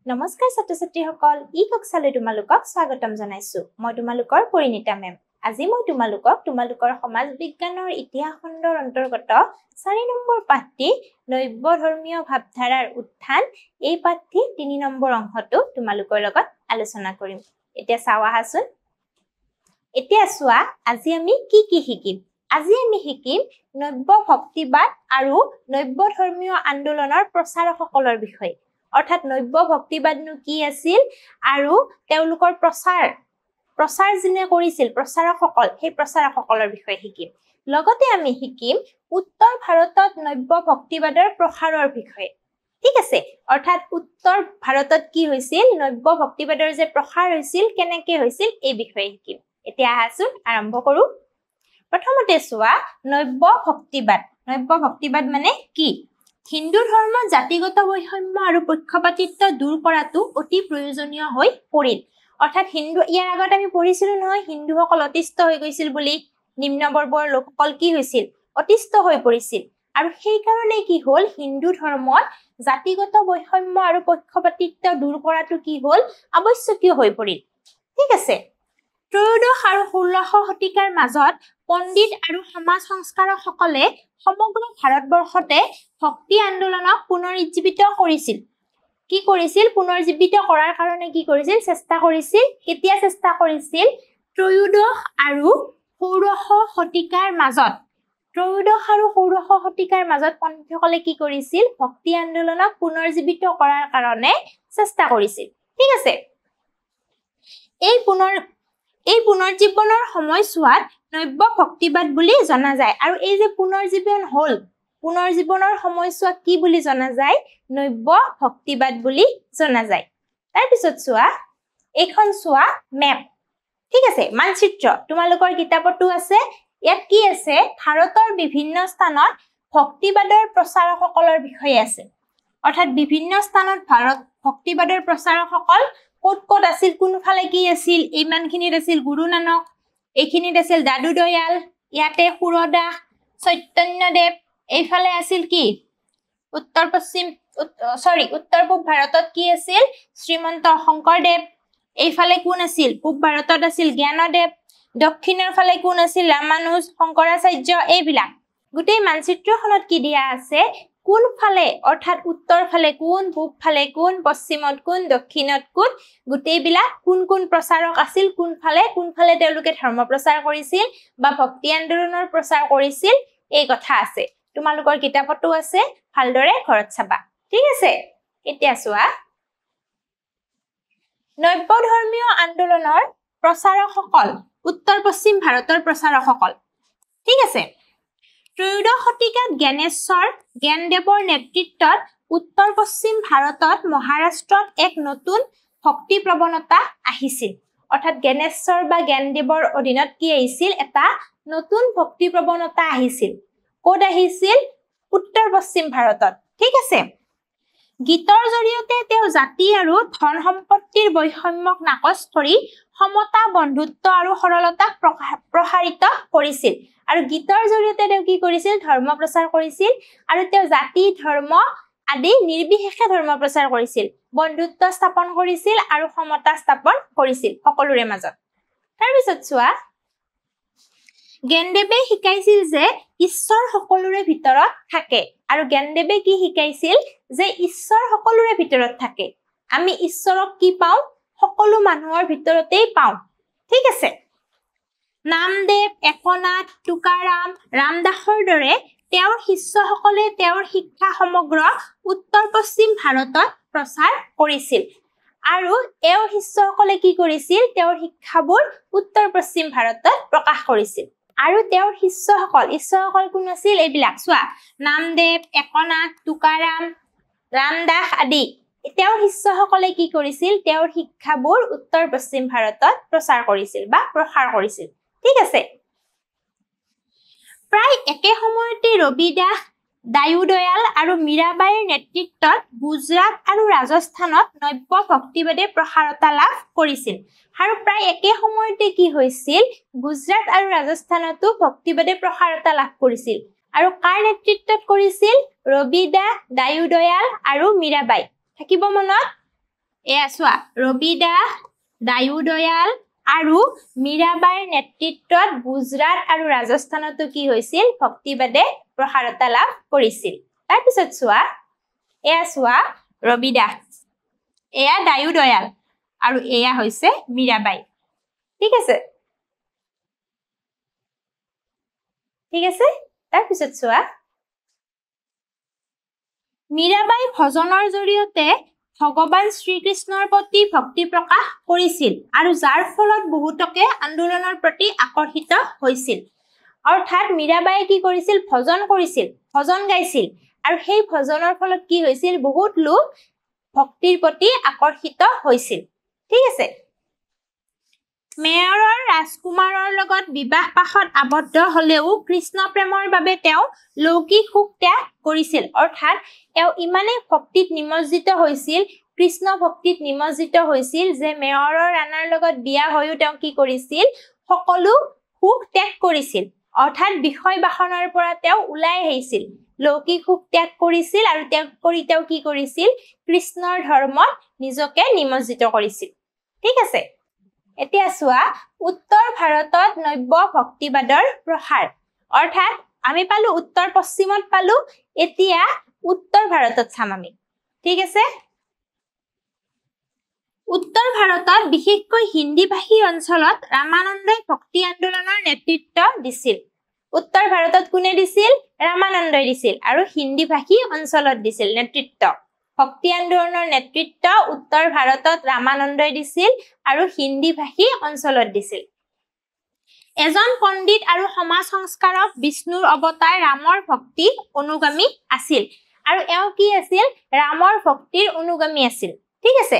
নমস্কাৰ ছাত্ৰ-ছাত্ৰীসকল ই কক্ষালৈ তোমালোকক স্বাগতম জনাইছো মই তোমালোকৰ পৰিণীতা মেম আজি মই তোমালোকৰ সমাজ বিজ্ঞানৰ ইতিহাস খণ্ডৰ অন্তৰ্গত 4 নম্বৰ পাঠটি নব্য ধৰ্মীয় ভাৱধাৰাৰ উত্থান এই পাঠটি 3 নম্বৰ অংশটো তোমালোকৰ লগত আলোচনা কৰিম এতিয়া চাও আহাচোন এতিয়া চোৱা আজি আমি কি শিকিম আজি আমি শিকিম নব্য ভক্তিবাদ আৰু নব্য ধৰ্মীয় আন্দোলনৰ প্ৰচাৰকসকলৰ বিষয়ে অৰ্থাৎ নব্য ভক্তিবাদনো কি আছিল আৰু তেওঁলোকৰ প্ৰচাৰ যিনে কৰিছিল প্ৰচাৰকসকল সেই প্ৰচাৰকসকলৰ বিষয়ে শিকিম লগতে আমি শিকিম উত্তৰ ভাৰতত নব্য ভক্তিবাদৰ প্ৰসাৰৰ বিষয়ে ঠিক আছে অৰ্থাৎ উত্তৰ ভাৰতত কি হৈছিল নব্য ভক্তিবাদৰ যে প্ৰসাৰ হৈছিল কেনেকৈ হৈছিল এই বিষয়ে শিকিম এতিয়া আহাচোন আৰম্ভ কৰো প্ৰথমতে চোৱা নব্য ভক্তিবাদ মানে কি হিন্দু ধৰ্ম জাতিগত বৈষম্য আৰু পক্ষপাতিত্ব দূৰ কৰাটো অতি প্ৰয়োজনীয় হৈ পৰিল অৰ্থাৎ হিন্দু ইয়াৰ আগত আমি পঢ়িছিলো নহয় হিন্দুসকল অতিষ্ঠ হৈ গৈছিল বুলি নিম্ন বৰ্গৰ লোকসকল কি হৈছিল অতিষ্ঠ হৈ পৰিছিল আৰু সেই কাৰণে কি হ'ল হিন্দু ধৰ্মত জাতিগত বৈষম্য আৰু পক্ষপাতিত্ব দূৰ কৰাটো কি হ'ল আৱশ্যকীয় হৈ পৰিল ঠিক আছে ত্ৰয়োদশ আৰু 16শ শতিকাৰ মাজত পণ্ডিত আৰু সমাজ সংস্কাৰকসকলে সমগ্ৰ ভাৰতবৰ্ষতে ভক্তি আন্দোলনক পুনৰুজ্জীৱিত কৰিছিল কি কৰিছিল পুনৰুজ্জীৱিত কৰাৰ কাৰণে কি কৰিছিল চেষ্টা কৰিছিল কেতিয়া চেষ্টা কৰিছিল ত্ৰয়োদশ আৰু 16শ শতিকাৰ মাজত পণ্ডিতসকলে কি কৰিছিল ভক্তি আন্দোলনক পুনৰুজ্জীৱিত কৰাৰ কাৰণে চেষ্টা কৰিছিল ঠিক আছে এই পুনৰুজ্জীৱনৰ সময়ছোৱাত নব্য ভক্তিবাদ বুলি জনা যায় আৰু এই যে পুনৰুজ্জীৱনৰ সময়ছোৱাক কি বুলি জনা যায় নব্য ভক্তিবাদ বুলি জনা যায় তাৰ পিছত চোৱা এইখন চোৱা মেপ ঠিক আছে মানচিত্ৰ তোমালোকৰ কিতাপতো আছে ইয়াত কি আছে ভাৰতৰ বিভিন্ন স্থানত ভক্তিবাদৰ প্ৰচাৰকসকলৰ বিষয়ে আছে অৰ্থাৎ বিভিন্ন স্থানত ভক্তিবাদৰ প্ৰচাৰকসকল ক'ত আছিল কোনফালে কি আছিল ইমানখিনিত আছিল গুৰু নানক এইখিনিত আছিল দাদু দয়াল ইয়াতে সুৰদাস চৈতন্যদেৱ এইফালে আছিল কি উত্তৰ পূব ভাৰতত কি আছিল শ্ৰীমন্ত শংকৰদেৱ এইফালে কোন আছিল পূব ভাৰতত আছিল জ্ঞানদেৱ দক্ষিণৰ ফালে কোন আছিল ৰামানুজ শংকৰাচাৰ্য এইবিলাক গোটেই মানচিত্ৰখনত কি দিয়া আছে কোনফালে অৰ্থাৎ উত্তৰ ফালে কোন পূব ফালে কোন পশ্চিমত কোন দক্ষিণত কোন গোটেইবিলাক কোন প্ৰচাৰক আছিল কোনফালে তেওঁলোকে ধৰ্ম প্ৰচাৰ কৰিছিল বা ভক্তি আন্দোলনৰ প্ৰচাৰ কৰিছিল এই কথা আছে তোমালোকৰ কিতাপতো আছে ভালদৰে ঘৰত চাবা ঠিক আছে এতিয়া চোৱা নব্য ধৰ্মীয় আন্দোলনৰ প্ৰচাৰকসকল উত্তৰ পশ্চিম ভাৰতৰ প্ৰচাৰকসকল ঠিক আছে ত্ৰয়োদশ শতিকাত জ্ঞানদেৱৰ নেতৃত্বত উত্তৰ পশ্চিম ভাৰতত মহাৰাষ্ট্ৰত এক নতুন ভক্তি প্ৰৱণতা আহিছিল অৰ্থাৎ জ্ঞানেশ্বৰ বা জ্ঞানদেৱৰ অধীনত কি আহিছিল এটা নতুন ভক্তি প্ৰৱণতা আহিছিল ক'ত আহিছিল উত্তৰ পশ্চিম ভাৰতত ঠিক আছে গীতৰ জৰিয়তে তেওঁ জাতি আৰু ধন সম্পত্তিৰ বৈষম্যক নাকচ কৰি সমতা বন্ধুত্ব আৰু সৰলতাক প্ৰসাৰিত কৰিছিল আৰু গীতৰ জৰিয়তে তেওঁ কি কৰিছিল ধৰ্ম প্ৰচাৰ কৰিছিল আৰু তেওঁ জাতি ধৰ্ম আদি নিৰ্বিশেষে ধৰ্ম প্ৰচাৰ কৰিছিল বন্ধুত্ব স্থাপন কৰিছিল আৰু সমতা স্থাপন কৰিছিল সকলোৰে মাজত তাৰ পিছত চোৱা জ্ঞানদেৱে শিকাইছিল যে ঈশ্বৰ সকলোৰে ভিতৰত থাকে আৰু জ্ঞানদেৱে কি শিকাইছিল যে ঈশ্বৰ সকলোৰে ভিতৰত থাকে আমি ঈশ্বৰক কি পাওঁ সকলো মানুহৰ ভিতৰতেই পাওঁ ঠিক আছে নামদেৱ একনাথ তুকাৰাম ৰামদাসৰ দৰে তেওঁৰ শিষ্যসকলে তেওঁৰ শিক্ষা সমগ্ৰ উত্তৰ পশ্চিম ভাৰতত প্ৰচাৰ কৰিছিল আৰু এওঁৰ শিষ্যসকলে কি কৰিছিল তেওঁৰ শিক্ষাবোৰ উত্তৰ পশ্চিম ভাৰতত প্ৰকাশ কৰিছিল আৰু তেওঁৰ শিষ্যসকল কোন আছিল এইবিলাক চোৱা নামদেৱ একনাথ তুকাৰাম ৰামদাস আদি তেওঁৰ শিষ্যসকলে কি কৰিছিল তেওঁৰ শিক্ষাবোৰ উত্তৰ পশ্চিম ভাৰতত প্ৰচাৰ কৰিছিল বা প্ৰসাৰ কৰিছিল ঠিক আছে প্ৰায় একে সময়তে ৰবি দাস দায়ু দয়াল আৰু মীৰাবাইৰ নেতৃত্বত গুজৰাট আৰু ৰাজস্থানত নব্য ভক্তিবাদে প্ৰসাৰতা লাভ কৰিছিল আৰু প্ৰায় একে সময়তে কি হৈছিল গুজৰাট আৰু ৰাজস্থানতো ভক্তিবাদে প্ৰসাৰতা লাভ কৰিছিল আৰু কাৰ নেতৃত্বত কৰিছিল ৰবি দাস দায়ু দয়াল আৰু মীৰাবাই থাকিব মনত এয়া চোৱা ৰবি দাস দায়ু দয়াল আৰু মীৰাবাইৰ নেতৃত্বত গুজৰাট আৰু ৰাজস্থানতো কি হৈছিল ভক্তিবাদে প্ৰসাৰতা লাভ কৰিছিল তাৰ পিছত চোৱা এয়া চোৱা ৰবি দাস এয়া দায়ু দয়াল আৰু এয়া হৈছে মীৰাবাই ঠিক আছে তাৰ পিছত চোৱা মীৰাবাই ভজনৰ জৰিয়তে ভগৱান শ্ৰীকৃষ্ণৰ প্ৰতি ভক্তি প্ৰকাশ কৰিছিল আৰু যাৰ ফলত বহুতকে আন্দোলনৰ প্ৰতি আকৰ্ষিত হৈছিল অৰ্থাৎ মীৰাবাই কি কৰিছিল ভজন কৰিছিল ভজন গাইছিল আৰু সেই ভজনৰ ফলত কি হৈছিল বহুত লোক ভক্তিৰ প্ৰতি আকৰ্ষিত হৈছিল ঠিক আছে মেয়ৰৰ ৰাজকুমাৰৰ লগত বিবাহ পাশত আবদ্ধ হলেও কৃষ্ণ প্ৰেমৰ বাবে তেওঁ লৌকিক সুখ ত্যাগ কৰিছিল অৰ্থাৎ তেওঁ ইমানে ভক্তিত নিমজ্জিত হৈছিল কৃষ্ণ ভক্তিত নিমজ্জিত হৈছিল যে মেয়ৰৰ ৰাণাৰ লগত বিয়া হৈও তেওঁ কি কৰিছিল সকলো সুখ ত্যাগ কৰিছিল অৰ্থাৎ বিষয় বাসনাৰ পৰা তেওঁ ওলাই আহিছিল লৌকিক সুখ ত্যাগ কৰিছিল আৰু তেওঁ কি কৰিছিল কৃষ্ণৰ ধৰ্মত নিজকে নিমজ্জিত কৰিছিল ঠিক আছে এতিয়া চোৱা উত্তৰ ভাৰতত নব্য ভক্তিবাদৰ প্ৰসাৰ অৰ্থাৎ আমি পালো উত্তৰ পশ্চিমত পালো এতিয়া উত্তৰ ভাৰতত চাম আমি ঠিক আছে উত্তৰ ভাৰতত বিশেষকৈ হিন্দী ভাষী অঞ্চলত ৰামানন্দই ভক্তি আন্দোলনৰ নেতৃত্ব দিছিল উত্তৰ ভাৰতত কোনে দিছিল ৰামানন্দই দিছিল আৰু হিন্দী ভাষী অঞ্চলত দিছিল নেতৃত্ব ভক্তি আন্দোলনৰ নেতৃত্ব উত্তৰ ভাৰতত ৰামানন্দই দিছিল আৰু হিন্দী ভাষী অঞ্চলত দিছিল এজন পণ্ডিত আৰু সমাজ সংস্কাৰক বিষ্ণুৰ অৱতাৰ ৰামৰ ভক্তি অনুগামী আছিল আৰু এওঁ কি আছিল ৰামৰ ভক্তিৰ অনুগামী আছিল ঠিক আছে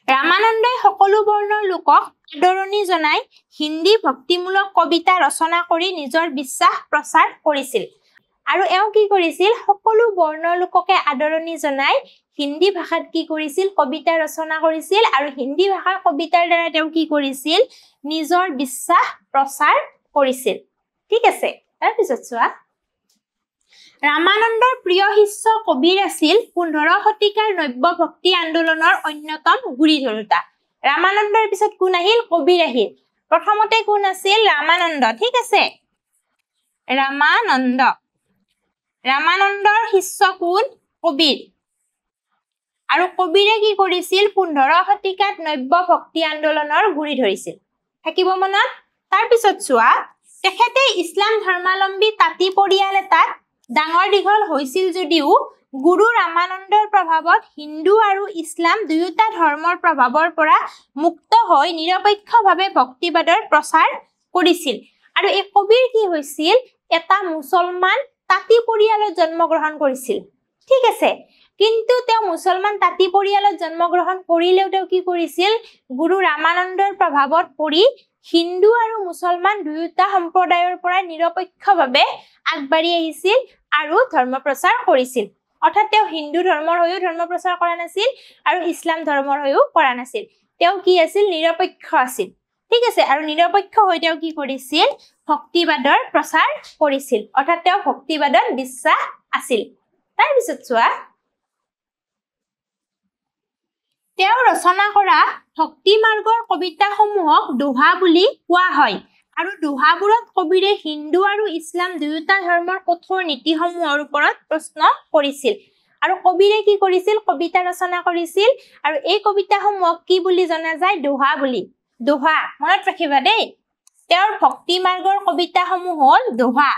ৰামানন্দই সকলো বৰ্ণৰ লোকক আদৰণি জনাই হিন্দী ভক্তিমূলক কবিতা ৰচনা কৰি নিজৰ বিশ্বাস প্ৰচাৰ কৰিছিল আৰু এওঁ কি কৰিছিল সকলো বৰ্ণৰ লোককে আদৰণি জনাই হিন্দী ভাষাত কি কৰিছিল কবিতা ৰচনা কৰিছিল আৰু হিন্দী ভাষাৰ কবিতাৰ দ্বাৰা তেওঁ কি কৰিছিল নিজৰ বিশ্বাস প্ৰচাৰ কৰিছিল ঠিক আছে তাৰ পিছত চোৱা ৰামানন্দৰ প্ৰিয় শিষ্য কবিৰ আছিল 15 শতিকাৰ নব্য ভক্তি আন্দোলনৰ অন্যতম গুৰি ধৰোতা ৰামানন্দৰ পিছত কোন আহিল কবিৰ আহিল প্ৰথমতে কোন আছিল ৰামানন্দ ঠিক আছে ৰামানন্দৰ শিষ্য কোন কবিৰ আৰু কবিৰে কি কৰিছিল 15 শতিকাত নব্য ভক্তি আন্দোলনৰ গুৰি ধৰিছিল থাকিব মনত তাৰ পিছত চোৱা তেখেতে ইছলাম ধৰ্মাৱলম্বী তাঁতী পৰিয়াল এটাত ডাঙৰ দীঘল হৈছিল যদিও গুৰু ৰামানন্দৰ প্ৰভাৱত হিন্দু আৰু ইছলাম দুয়োটা ধৰ্মৰ প্ৰভাৱৰ পৰা মুক্ত হৈ নিৰপেক্ষভাৱে ভক্তিবাদৰ প্ৰচাৰ কৰিছিল আৰু এই কবিৰ কি হৈছিল এটা মুছলমান তাঁতী পৰিয়ালত জন্মগ্ৰহণ কৰিছিল ঠিক আছে কিন্তু তেওঁ মুছলমান তাঁতী পৰিয়ালত জন্মগ্ৰহণ কৰিলেও তেওঁ কি কৰিছিল গুৰু ৰামানন্দৰ প্ৰভাৱত পৰি হিন্দু আৰু মুছলমান দুয়োটা সম্প্ৰদায়ৰ পৰা নিৰপেক্ষভাৱে আগবাঢ়ি আহিছিল আৰু ধৰ্ম প্ৰচাৰ কৰিছিল অৰ্থাৎ তেওঁ হিন্দু ধৰ্মৰ হৈও ধৰ্ম প্ৰচাৰ কৰা নাছিল আৰু ইছলাম ধৰ্মৰ হৈও কৰা নাছিল তেওঁ কি আছিল নিৰপেক্ষ আছিল ঠিক আছে আৰু নিৰপেক্ষ হৈ তেওঁ কি কৰিছিল ভক্তিবাদৰ প্ৰচাৰ কৰিছিল অৰ্থাৎ তেওঁ ভক্তিবাদত বিশ্বাস আছিল তাৰ পিছত চোৱা তেওঁ ৰচনা কৰা ভক্তি মাৰ্গৰ কবিতাসমূহক দোহা বুলি কোৱা হয় আৰু দোহাবোৰত কবিৰে হিন্দু আৰু ইছলাম দুয়োটা ধৰ্মৰ কঠোৰ নীতিসমূহৰ ওপৰত প্ৰশ্ন কৰিছিল আৰু কবিৰে কি কৰিছিল কবিতা ৰচনা কৰিছিল আৰু এই কবিতাসমূহক কি বুলি জনা যায় দোহা বুলি দোহা মনত ৰাখিবা দেই তেওঁৰ ভক্তি মাৰ্গৰ কবিতাসমূহ হ'ল দোহা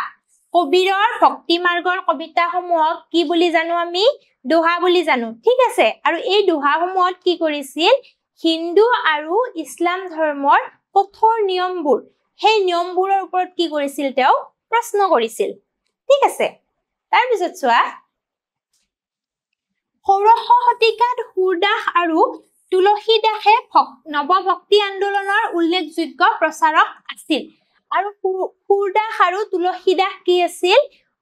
কবিৰৰ ভক্তি মাৰ্গৰ কবিতাসমূহক কি বুলি জানো আমি দোহা বুলি জানো ঠিক আছে আৰু এই দোহাসমূহত কি কৰিছিল হিন্দু আৰু ইছলাম ধৰ্মৰ কঠোৰ নিয়মবোৰ সেই নিয়মবোৰৰ ওপৰত কি কৰিছিল তেওঁ প্ৰশ্ন কৰিছিল ঠিক আছে তাৰ পিছত চোৱা 16 শতিকাত সুৰদাস আৰু তুলসীদাসে নৱভক্তি আন্দোলনৰ উল্লেখযোগ্য প্ৰচাৰক আছিল আৰু সুৰদাস আৰু তুলসীদাস কি আছিল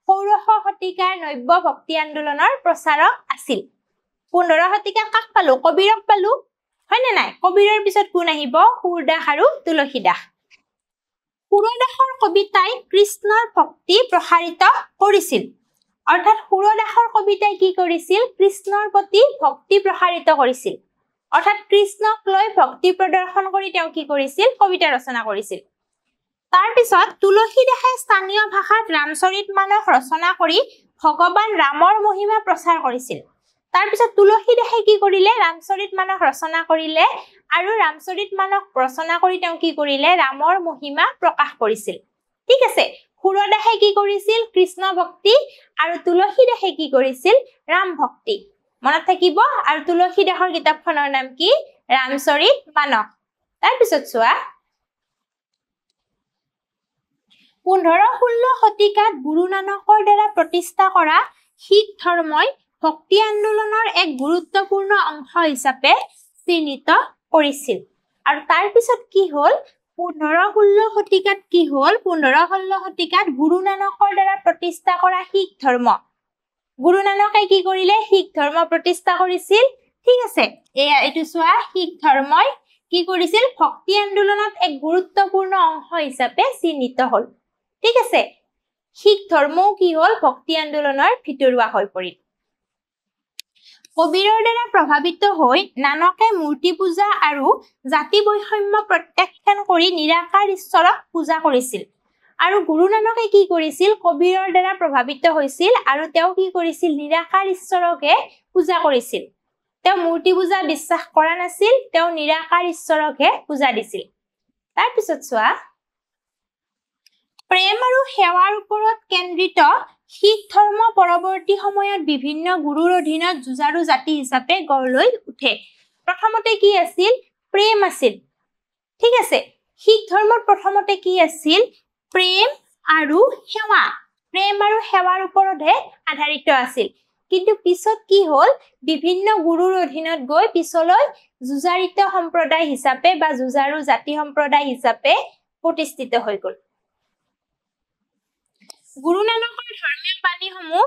16 শতিকাৰ নব্য ভক্তি আন্দোলনৰ প্ৰচাৰক আছিল 15 শতিকা কাক পালো কবিৰক পালো হয়নে নাই কবিৰৰ পিছত কোন আহিব সুৰদাস আৰু তুলসীদাস সুৰদাসৰ কবিতাই কৃষ্ণৰ ভক্তি প্ৰসাৰিত কৰিছিল অৰ্থাৎ সুৰদাসৰ কবিতাই কি কৰিছিল কৃষ্ণৰ প্ৰতি ভক্তি প্ৰসাৰিত কৰিছিল অৰ্থাৎ কৃষ্ণক লৈ ভক্তি প্ৰদৰ্শন কৰি তেওঁ কি কৰিছিল কবিতা ৰচনা কৰিছিল তাৰ পিছত তুলসীদাসে স্থানীয় ভাষাত ৰামচৰিতমানস ৰচনা কৰি ভগৱান ৰামৰ মহিমা প্ৰচাৰ কৰিছিল তাৰ পিছত তুলসীদাসে কি কৰিলে ৰামচৰিতমানস ৰচনা কৰিলে আৰু ৰামচৰিতমানস ৰচনা কৰি তেওঁ কি কৰিলে ৰামৰ মহিমা প্ৰকাশ কৰিছিল ঠিক আছে সুৰদাসে কি কৰিছিল কৃষ্ণ ভক্তি আৰু তুলসীদাসে কি কৰিছিল ৰাম ভক্তি মনত থাকিব আৰু তুলসীদাসৰ কিতাপখনৰ নাম কি ৰামচৰিতমানস তাৰ পিছত চোৱা 15-16 শতিকাত গুৰু নানকৰ দ্বাৰা প্ৰতিষ্ঠা কৰা শিখ ধৰ্মই ভক্তি আন্দোলনৰ এক গুৰুত্বপূৰ্ণ অংশ হিচাপে চিহ্নিত কৰিছিল আৰু তাৰ পিছত কি হ'ল 15-16 শতিকাত কি হ'ল 15-16 শতিকাত গুৰু নানকৰ দ্বাৰা প্ৰতিষ্ঠা কৰা শিখ ধৰ্ম গুৰু নানকে কি কৰিলে শিখ ধৰ্ম প্ৰতিষ্ঠা কৰিছিল ঠিক আছে এইটো চোৱা শিখ ধৰ্মই কি কৰিছিল ভক্তি আন্দোলনত এক গুৰুত্বপূৰ্ণ অংশ হিচাপে চিহ্নিত হ'ল ঠিক আছে শিখ ধৰ্মও কি হ'ল ভক্তি আন্দোলনৰ ভিতৰুৱা হৈ পৰিল কবিৰৰ দ্বাৰা প্ৰভাৱিত হৈ নানকে মূৰ্তি পূজা আৰু জাতি বৈষম্য প্ৰত্যাখ্যান কৰি নিৰাকাৰ ঈশ্বৰক পূজা কৰিছিল আৰু গুৰু নানকে কি কৰিছিল কবিৰৰ দ্বাৰা প্ৰভাৱিত হৈছিল আৰু তেওঁ কি কৰিছিল নিৰাকাৰ ঈশ্বৰকে পূজা কৰিছিল তেওঁ মূৰ্তি পূজা বিশ্বাস কৰা নাছিল তেওঁ নিৰাকাৰ ঈশ্বৰকে পূজা দিছিল তাৰ পিছত চোৱা প্ৰেম আৰু সেৱাৰ ওপৰত কেন্দ্ৰিত শিখ ধৰ্ম পৰৱৰ্তী সময়ত বিভিন্ন গুৰুৰ অধীনত যুঁজাৰু জাতি হিচাপে গঢ় লৈ উঠে প্ৰথমতে কি আছিল প্ৰেম আছিল ঠিক আছে শিখ ধৰ্মৰ প্ৰথমতে কি আছিল প্ৰেম আৰু সেৱাৰ ওপৰতহে আধাৰিত আছিল কিন্তু পিছত কি হ'ল বিভিন্ন গুৰুৰ অধীনত গৈ পিছলৈ যুঁজাৰিত সম্প্ৰদায় হিচাপে বা যুঁজাৰু জাতি সম্প্ৰদায় হিচাপে প্ৰতিষ্ঠিত হৈ গ'ল গুৰু নানকৰ ধৰ্মীয় বাণীসমূহ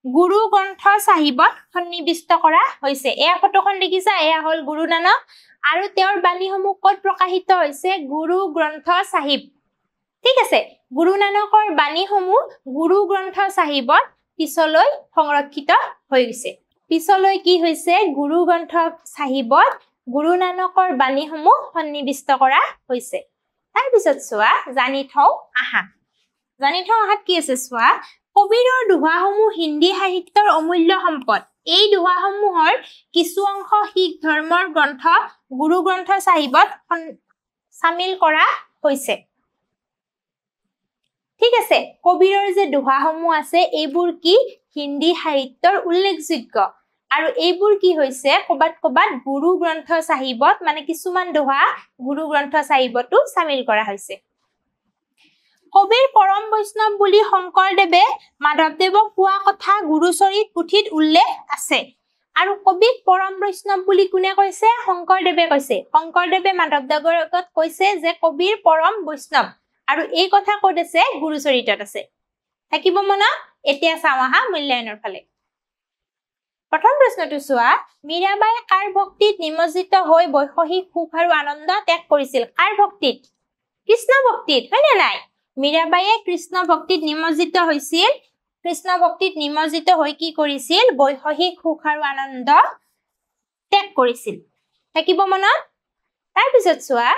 গুৰু গ্ৰন্থ সাহিবত সন্নিৱিষ্ট কৰা হৈছে এয়া ফটোখন দেখিছা এয়া হ'ল গুৰু নানক আৰু তেওঁৰ বাণীসমূহ ক'ত প্ৰকাশিত হৈছে গুৰু গ্ৰন্থ সাহিব ঠিক আছে গুৰু নানকৰ বাণীসমূহ গুৰু গ্ৰন্থ সাহিবত পিছলৈ সংৰক্ষিত হৈ গৈছে পিছলৈ কি হৈছে গুৰু গ্ৰন্থ সাহিবত গুৰু নানকৰ বাণীসমূহ সন্নিৱিষ্ট কৰা হৈছে তাৰ পিছত চোৱা জানি থওঁ আহাত কি আছে চোৱা কবিৰৰ দোহাসমূহ হিন্দী সাহিত্যৰ অমূল্য সম্পদ এই দোহাসমূহৰ কিছু অংশ শিখ ধৰ্মৰ গ্ৰন্থ গুৰু গ্ৰন্থ সাহিবত সামিল কৰা হৈছে ঠিক আছে কবিৰৰ যে দোহাসমূহ আছে এইবোৰ কি হিন্দী সাহিত্যৰ উল্লেখযোগ্য আৰু এইবোৰ কি হৈছে কবাত গুৰু গ্ৰন্থ সাহিবত মানে কিছুমান দোহা গুৰু গ্ৰন্থ সাহিবতো সামিল কৰা হৈছে কবিৰ পৰম বৈষ্ণৱ বুলি শংকৰদেৱে মাধৱদেৱক কোৱা কথা গুৰুচৰিত পুথিত উল্লেখ আছে আৰু কবিক পৰম বৈষ্ণৱ বুলি কোনে কৈছে শংকৰদেৱে কৈছে শংকৰদেৱে মাধৱদেৱৰ আগত কৈছে যে কবিৰ পৰম বৈষ্ণৱ আৰু এই কথা ক'ত আছে গুৰুচৰিতত আছে থাকিব মনত এতিয়া চাওঁ আহা মূল্যায়নৰ ফালে প্ৰথম প্ৰশ্নটো চোৱা মীৰাবাই কাৰ ভক্তিত নিমজ্জিত হৈ বৈষয়িক সুখ আৰু আনন্দ ত্যাগ কৰিছিল কাৰ ভক্তিত কৃষ্ণ ভক্তিত হয়নে নাই মীৰাবাইয়ে কৃষ্ণ ভক্তিত নিমজ্জিত হৈছিল কৃষ্ণ ভক্তিত নিমজ্জিত হৈ কি কৰিছিল বৈষয়িক সুখ আৰু আনন্দ ত্যাগ কৰিছিল থাকিব মনত তাৰ পিছত চোৱা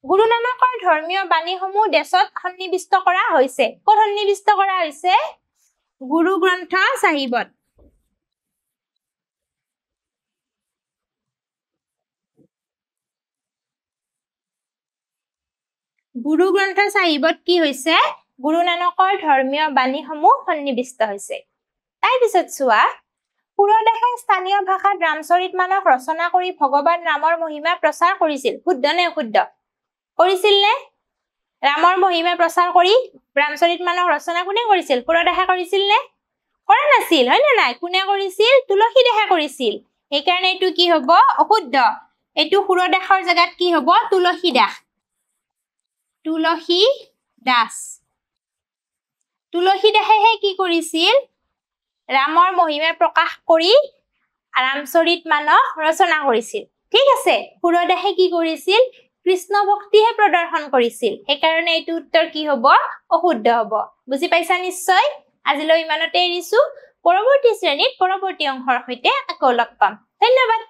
গুৰু নানকৰ ধৰ্মীয় বাণীসমূহ দেশত সন্নিৱিষ্ট কৰা হৈছে ক'ত সন্নিৱিষ্ট কৰা হৈছে গুৰু গ্ৰন্থ সাহিবত গুৰু গ্ৰন্থ সাহিবত কি হৈছে গুৰু নানকৰ ধৰ্মীয় বাণীসমূহ সন্নিৱিষ্ট হৈছে তাৰ পিছত চোৱা সুৰদাসে স্থানীয় ভাষাত ৰামচৰিতমানস ৰচনা কৰি ভগৱান ৰামৰ মহিমা প্ৰচাৰ কৰিছিল শুদ্ধ নে অশুদ্ধ কৰিছিল নে ৰামৰ মহিমা প্ৰচাৰ কৰি ৰামচৰিতমানস ৰচনা কোনে কৰিছিল সুৰদাসে কৰিছিল নে কৰা নাছিল হয় নে নাই কোনে কৰিছিল তুলসীদাসে কৰিছিল সেইকাৰণে এইটো কি হ'ব অশুদ্ধ এইটো সুৰদাসৰ জাগাত কি হ'ব তুলসীদাসেহে কি কৰিছিল ৰামৰ মহিমা প্ৰকাশ কৰি ৰামচৰিতমানস ৰচনা কৰিছিল ঠিক আছে সুৰদাসে কি কৰিছিল কৃষ্ণ ভক্তিহে প্ৰদৰ্শন কৰিছিল সেইকাৰণে এইটো উত্তৰ কি হ'ব অশুদ্ধ হ'ব বুজি পাইছা নিশ্চয় আজিলৈ ইমানতে এৰিছো পৰৱৰ্তী শ্ৰেণীত পৰৱৰ্তী অংশৰ সৈতে আকৌ লগ পাম ধন্যবাদ